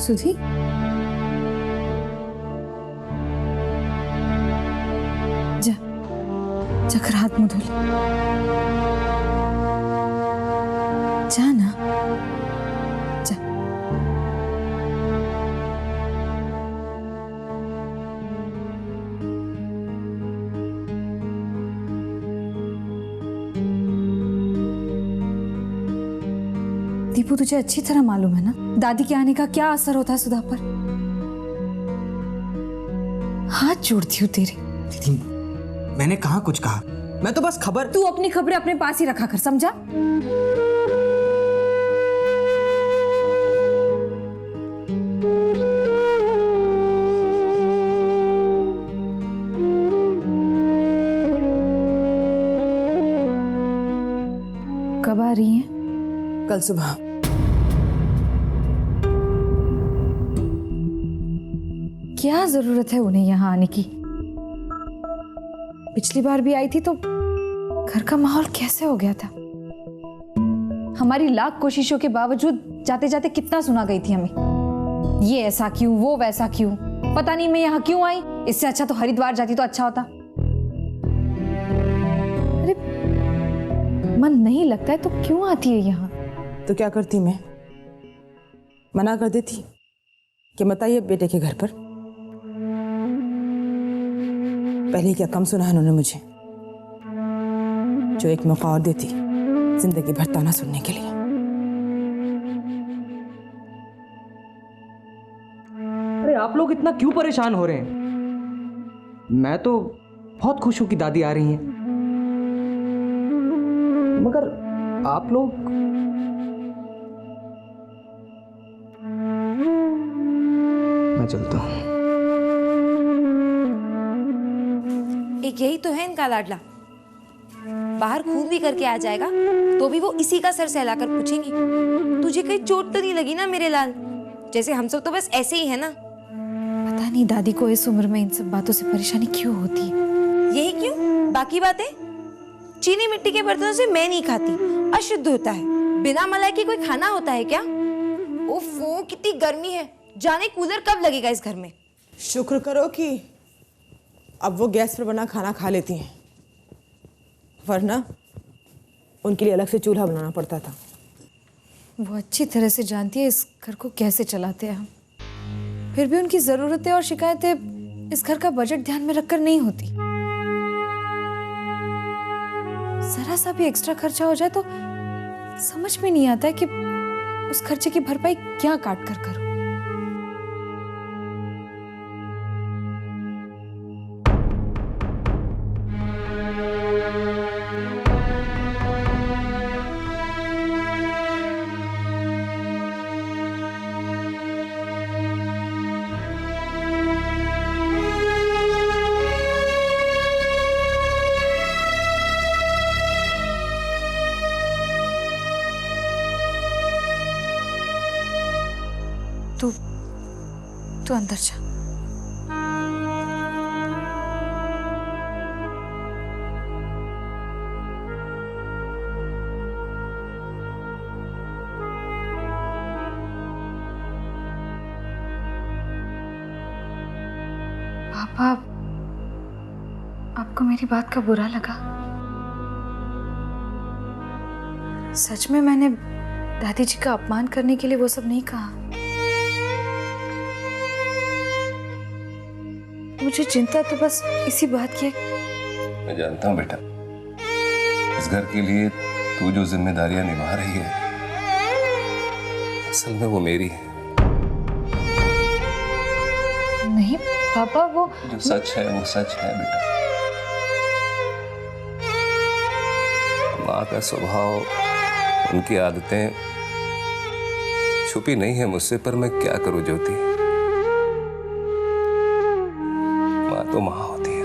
सुधी, जा जाकर हाथ मुंह धो ले। जा ना, जा। दीपू, तुझे अच्छी तरह मालूम है ना दादी के आने का क्या असर होता है सुधा पर। हाथ जोड़ती हूँ तेरे। दीदी, मैंने कहाँ कुछ कहा, मैं तो बस खबर। तू अपनी खबरें अपने पास ही रखा कर, समझा? कब आ रही हैं? कल सुबह। क्या जरूरत है उन्हें यहाँ आने की? पिछली बार भी आई थी तो घर का माहौल कैसे हो गया था। हमारी लाख कोशिशों के बावजूद जाते जाते कितना सुना गई थी हमें, ये ऐसा क्यों, वो वैसा क्यों, पता नहीं मैं यहाँ क्यों आई, इससे अच्छा तो हरिद्वार जाती तो अच्छा होता। अरे मन नहीं लगता है तो क्यों आती है यहाँ? तो क्या करती मैं? मना कर देती कि मत आइए बेटे के घर पर। पहले क्या कम सुना है उन्होंने मुझे, जो एक मौका और देती जिंदगी भर ताना सुनने के लिए। अरे आप लोग इतना क्यों परेशान हो रहे हैं? मैं तो बहुत खुश हूं कि दादी आ रही हैं, मगर आप लोग। मैं चलता हूं। एक यही तो है इनका लाडला, बाहर खून भी करके आ जाएगा तो भी वो इसी का सर सहलाकर पूछेंगी, तुझे कहीं चोट तो नहीं लगी ना मेरे लाल? जैसे हम सब तो बस ऐसे ही है ना। पता नहीं दादी को इस उम्र में इन सब बातों से परेशानी क्यों होती है। यही क्यों? बाकी बातें चीनी मिट्टी के बर्तनों से मैं नहीं खाती, अशुद्ध होता है। बिना मलाई के कोई खाना होता है क्या? ओफो, कितनी गर्मी है, जाने कूलर कब लगेगा इस घर में। शुक्र करो कि अब वो गैस पर बना खाना खा लेती हैं, वरना उनके लिए अलग से चूल्हा बनाना पड़ता था। वो अच्छी तरह से जानती है इस घर को कैसे चलाते हैं हम, फिर भी उनकी जरूरतें और शिकायतें इस घर का बजट ध्यान में रखकर नहीं होती। जरा सा भी एक्स्ट्रा खर्चा हो जाए तो समझ में नहीं आता है कि उस खर्चे की भरपाई क्या काट कर करूं। तू अंदर जा। पापा, आपको मेरी बात का बुरा लगा? सच में मैंने दादी जी का अपमान करने के लिए वो सब नहीं कहा। मुझे चिंता तो बस इसी बात की है। मैं जानता हूँ बेटा, इस घर के लिए तू जो जिम्मेदारियां निभा रही है असल में वो मेरी है। नहीं पापा, वो जो सच है वो सच है बेटा। माँ का स्वभाव, उनकी आदतें छुपी नहीं है मुझसे, पर मैं क्या करूं ज्योति, माँ तो माँ होती है।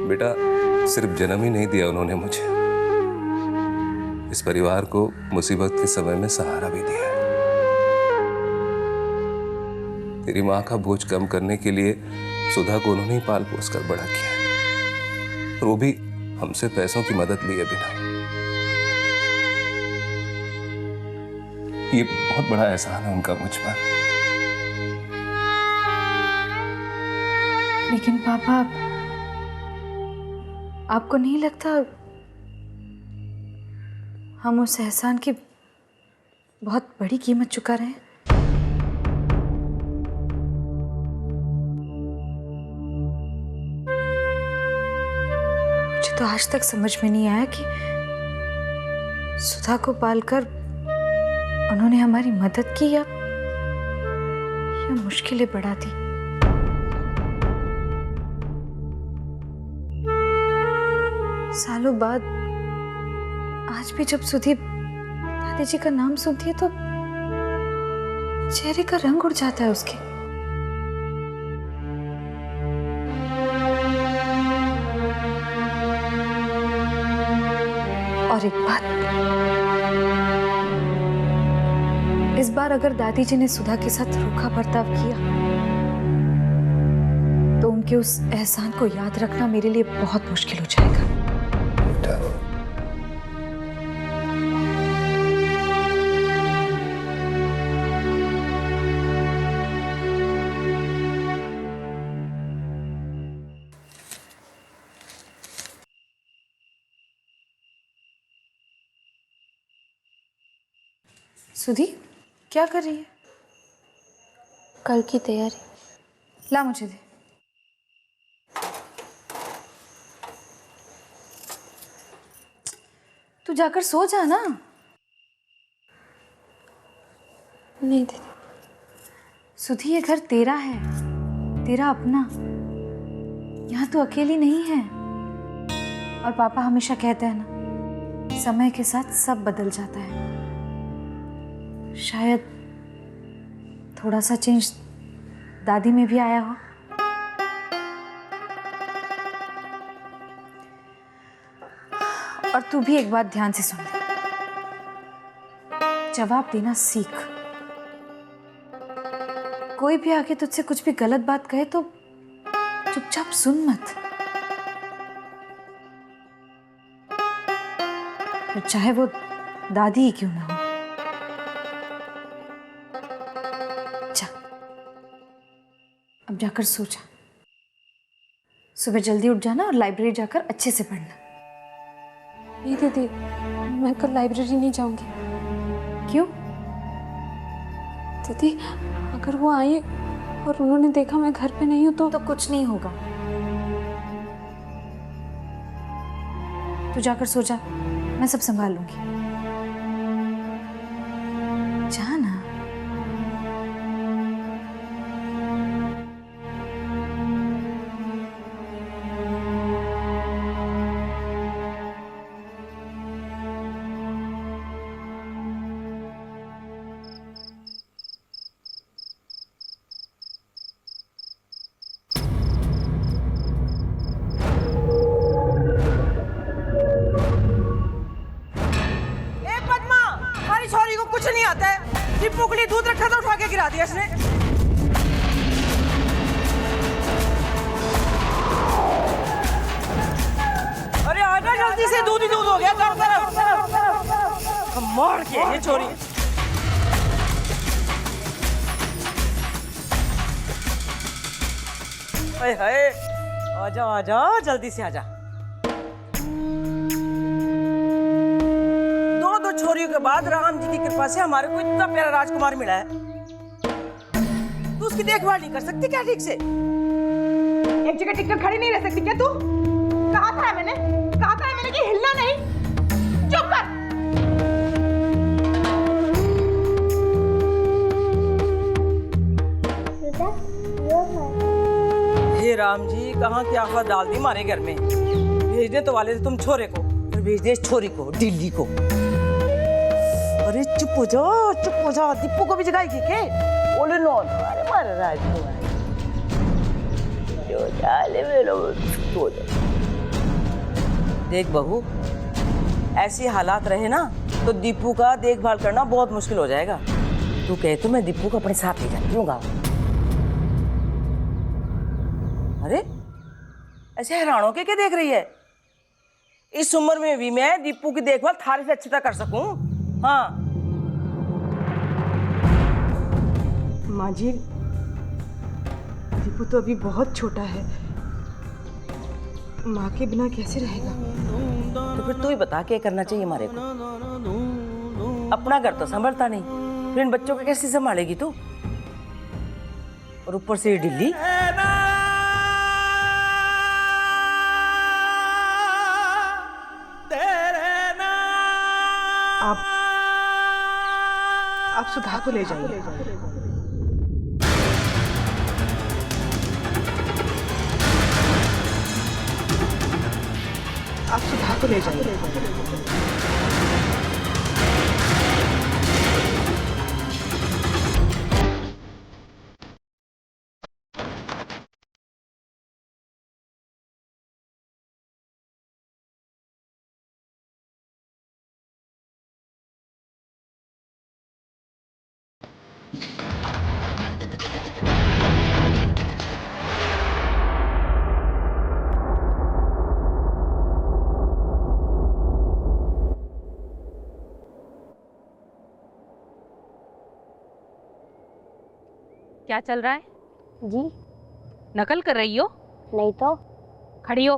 बेटा, सिर्फ जन्म ही नहीं दिया उन्होंने मुझे, इस परिवार को मुसीबत के समय में सहारा भी दिया है। तेरी माँ का बोझ कम करने के लिए सुधा को उन्होंने ही पाल पोस कर बड़ा किया, और वो भी हमसे पैसों की मदद लिए बिना। ये बहुत बड़ा एहसान है उनका मुझ पर। लेकिन पापा, आपको नहीं लगता हम उस एहसान की बहुत बड़ी कीमत चुका रहे हैं? मुझे तो आज तक समझ में नहीं आया कि सुधा को पालकर उन्होंने हमारी मदद की या मुश्किलें बढ़ा दी। सालों बाद आज भी जब सुधी दादी जी का नाम सुनती है तो चेहरे का रंग उड़ जाता है उसके। और एक बात, इस बार अगर दादी जी ने सुधा के साथ रूखा बर्ताव किया तो उनके उस एहसान को याद रखना मेरे लिए बहुत मुश्किल हो जाएगा। बेटा, सुधी क्या कर रही है? कल की तैयारी। ला मुझे दे। तू जाकर सो जा ना। नहीं दीदी। सुधी, ये घर तेरा है, तेरा अपना। यहाँ तू अकेली नहीं है। और पापा हमेशा कहते हैं ना, समय के साथ सब बदल जाता है। शायद थोड़ा सा चेंज दादी में भी आया हो। और तू भी एक बात ध्यान से सुन ले, जवाब देना सीख। कोई भी आके तुझसे कुछ भी गलत बात कहे तो चुपचाप सुन मत, फिर चाहे वो दादी ही क्यों ना हो। जा, अब जाकर सो जा। सुबह जल्दी उठ जाना और लाइब्रेरी जाकर अच्छे से पढ़ना। नहीं दीदी, मैं कल लाइब्रेरी नहीं जाऊंगी। क्यों? दीदी, अगर वो आई और उन्होंने देखा मैं घर पे नहीं हूँ तो कुछ नहीं होगा। तू जाकर सो जा, मैं सब संभाल लूंगी। जा ना। कुछ नहीं आता है। टिप्पू के लिए दूध रखा था, उठा के गिरा दिया इसने। अरे आजा जल्दी से, दूध ही दूध हो गया चारों तरफ। मार के ये छोरी। हाय हाय, आजा आजा जल्दी से आजा। दो छोरियों के बाद राम जी की कृपा से हमारे को इतना प्यारा राजकुमार मिला है। तू उसकी देखभाल नहीं कर सकती क्या ठीक से? एक जगह टिककर खड़ी नहीं रह सकती क्या तू? कहा था मैंने कि हिलना नहीं। चुप कर। हे राम जी, कहाँ की आफत डाल दी हमारे घर में। भेजने तो वाले थे तुम छोरे को, फिर भेज दे छोरी को, दिल्ली को। अरे चुप हो जा, दीपू को भी जगाएगी के? बोले नो, अरे मारा राजकुमार जो डाले मेरा तो देख बहू, ऐसी हालात रहे ना तो दीपू का देखभाल करना बहुत मुश्किल हो जाएगा। तू कहे तो मैं दीपू को अपने साथ ले जाती हूँ गाँव। अरे ऐसे हैरान होके क्या देख रही है? इस उम्र में भी मैं दीपू की देखभाल थारे से अच्छी तरह कर सकूं। हाँ, माँ जी, दीपू तो अभी बहुत छोटा है, माँ के बिना कैसे रहेगा? तो फिर तू ही बता क्या करना चाहिए हमारे को। अपना घर तो संभलता नहीं, फिर इन बच्चों को कैसे संभालेगी तू? और ऊपर से ये ढिल्ली। आप सुधा को ले जाइए। आप सुधा को ले जाइए। क्या चल रहा है? जी नकल कर रही हो? नहीं तो। खड़ी हो।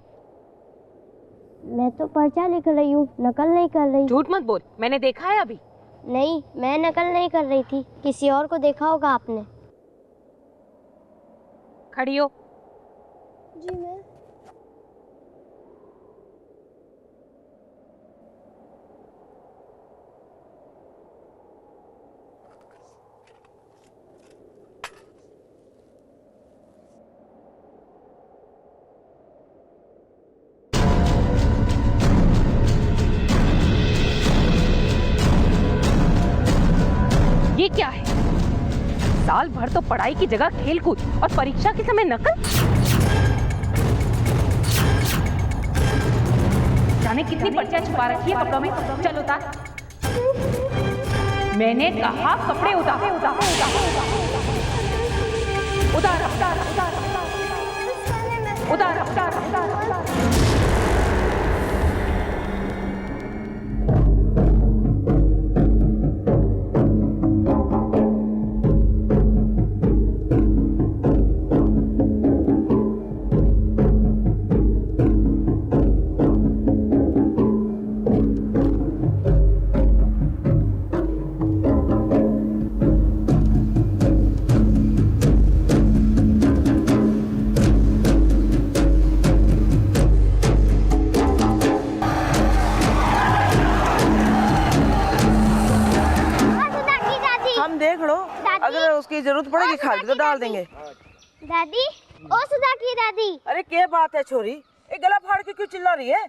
मैं तो पर्चा लिख रही हूँ, नकल नहीं कर रही। झूठ मत बोल, मैंने देखा है अभी। नहीं, मैं नकल नहीं कर रही थी, किसी और को देखा होगा आपने। खड़ी हो। जी मैं। ये क्या है? साल भर तो पढ़ाई की जगह खेल कूद और परीक्षा के समय नकल। जाने कितनी पर्चियां छुपा रखी है कपड़ों में। चल उतार। मैंने कहा कपड़े उतार। उतार उतार उतार उतार उतार। अगर उसकी जरूरत पड़ेगी खाद तो डाल देंगे। दादी, ओ सुधा की दादी। अरे क्या बात है छोरी, एक गला फाड़ के क्यों चिल्ला रही है?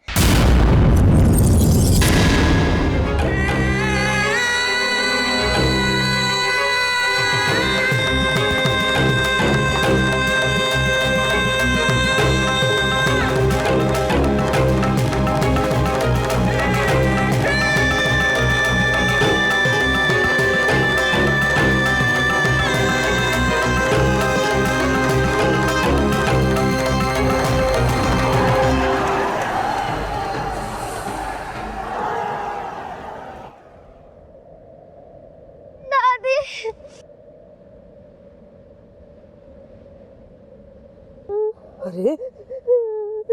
अरे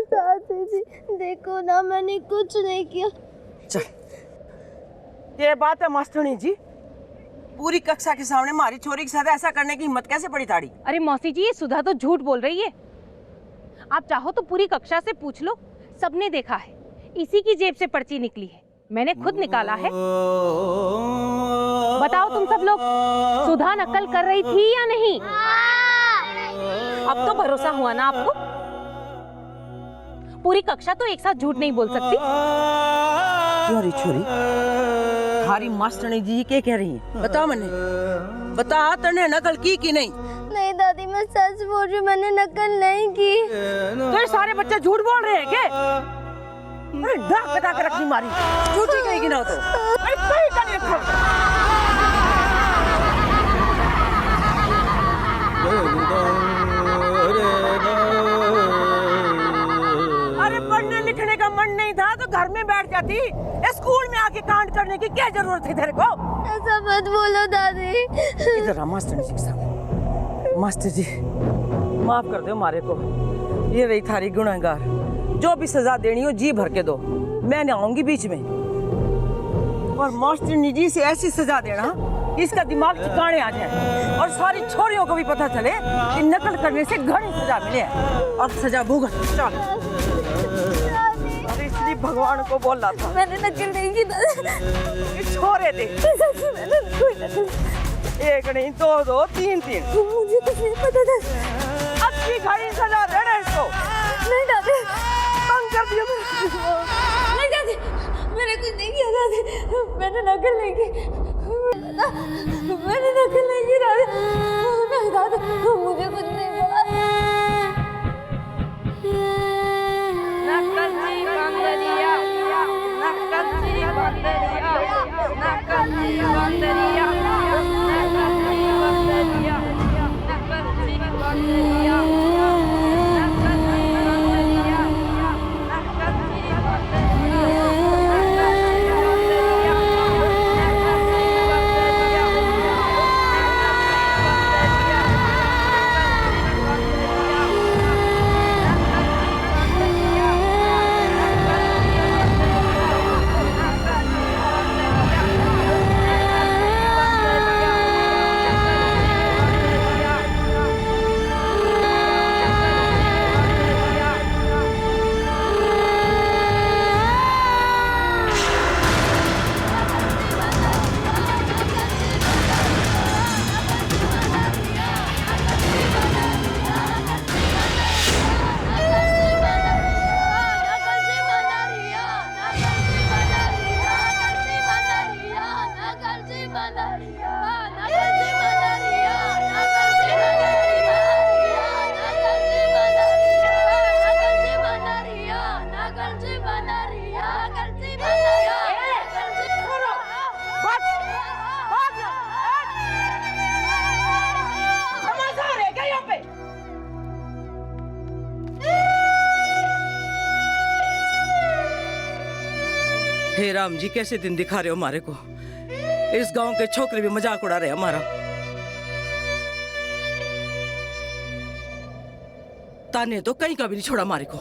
दादी जी देखो ना, मैंने कुछ नहीं किया। चल ये बात है मास्टरनी जी, पूरी कक्षा के सामने हमारी छोरी के साथ ऐसा करने की हिम्मत कैसे पड़ी ताड़ी? अरे मौसी जी, ये सुधा तो झूठ बोल रही है। आप चाहो तो पूरी कक्षा से पूछ लो, सबने देखा है। इसी की जेब से पर्ची निकली है, मैंने खुद निकाला है। बताओ तुम सब लोग, सुधा नकल कर रही थी या नहीं? अब तो भरोसा हुआ ना आपको? पूरी कक्षा तो एक साथ झूठ नहीं बोल सकती। छोरी छोरी, हमारी मास्टरनी जी क्या कह रही है? बता मैंने, बता तने नकल की कि नहीं? नहीं दादी, मैं सच बोल रही हूँ, मैंने नकल नहीं की। तो ये सारे बच्चे झूठ बोल रहे हैं क्या? अरे डाक बता कर रखनी मारी, झूठी कहेगी ना तो। अरे कहीं का नहीं रखो। अरे पढ़ने लिखने का मन नहीं था तो घर में बैठ जाती, स्कूल में आके कांड करने की क्या जरूरत है तेरे को? ऐसा मत बोलो दादी। इधर मास्टरनी जी के सामने मास्टर जी माफ कर दो मारे को, ये रही थारी गुनहगार। जो भी सजा देनी हो जी भर के दो, मैं नहीं आऊंगी बीच में। और मास्टर जी से ऐसी सजा देना कि इसका दिमाग ठिकाने आ जाए और सारी छोरियों को भी पता चले कि नकल करने से घनी सजा मिले है। और सजा भुगत चल। और इसलिए भगवान को बोला था मैंने नकल नहीं की। छोरे दे मैंने कोई नकल, एक नहीं दो दो तीन तीन। मुझे कुछ नहीं पता था। अच्छी घड़ी सजा देना इसको। नहीं दादी, तंग कर दिया नहीं दादी, मैंने कुछ नहीं किया दादी, मैंने नकल नहीं की। मैंने नकल नहीं की दादी, नहीं दादी, मुझे कुछ नहीं पता। नकल जी बंदरिया, नकल जी बंदरिया, नकल जी बंदरिया, नकल जी बंदरिया, नकल जी बंदरिया, नकल जी बंदरिया, नकल जी हे राम जी, कैसे दिन दिखा रहे हो हमारे को। इस गांव के छोकरे भी मजाक उड़ा रहे हमारा। ताने तो कहीं का भी नहीं छोड़ा हमारे को।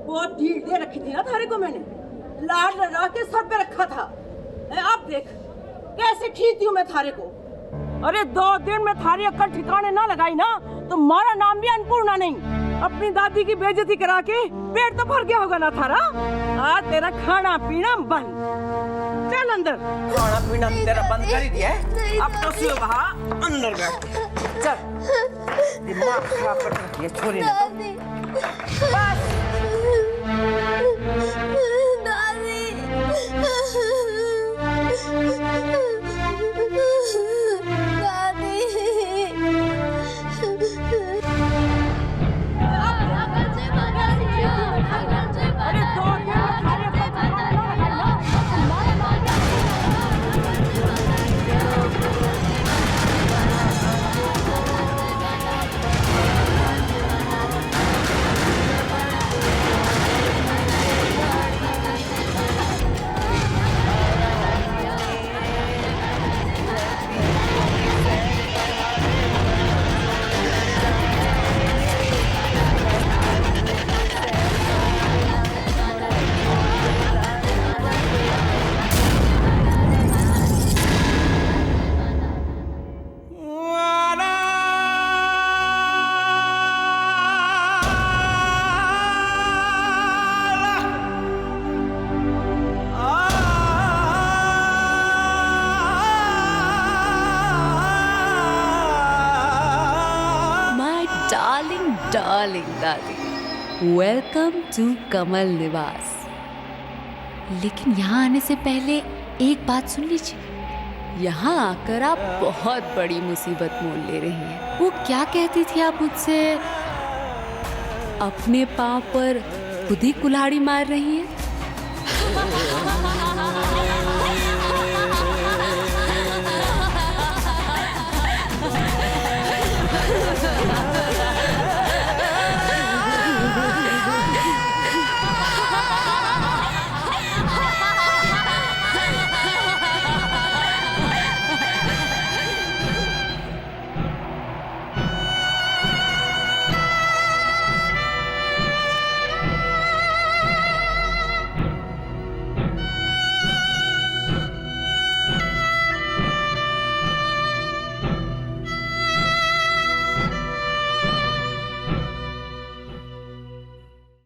बहुत ढील दे रखी थी ना थारे को मैंने, लाड लगा के सर पे रखा था। अब देख कैसे खींचती हूँ मैं थारे को। अरे 2 दिन में थारी अक्कल ठिकाने ना लगाई ना तो मारा नाम भी अन्नपूर्णा नहीं। अपनी दादी की बेइज्जती करा के पेट तो भर गया होगा ना थारा। आज तेरा खाना पीना बंद। चल अंदर। खाना पीना तेरा बंद कर ही दिया है। अब तो सुबह अंदर बैठ। चल, दिमाग खराब कर रखी है छोरी ने तो। बस डार्लिंग दादी, वेलकम टू कमल निवास। लेकिन यहाँ आने से पहले एक बात सुन लीजिए, यहाँ आकर आप बहुत बड़ी मुसीबत मोल ले रही हैं। वो क्या कहती थी आप मुझसे? अपने पाँव पर खुद ही कुल्हाड़ी मार रही हैं।